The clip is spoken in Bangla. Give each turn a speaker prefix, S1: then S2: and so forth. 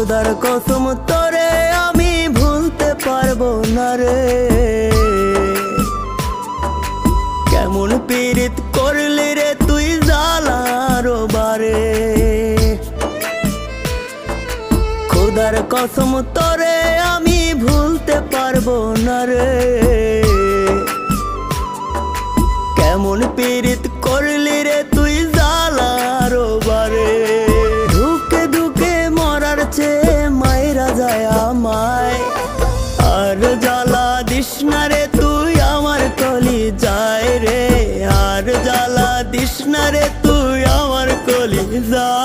S1: খোদার কসম তোরে আমি ভুলতে পারবো না রে। কেমন পীড়িত করলি রে তুই জালার বারে। খোদার কসম তোরে আমি ভুলতে পারবো না রে। কেমন পীড়িত করলি রে তুই জালার বারে। ধুকে ধুকে মরার চেয়ে মায়েরা যায় আমায়। আর জ্বালা দিস না রে তুই আমার কলি যায় রে। আর জ্বালা দিস না রে তুই আমার কলি যায়।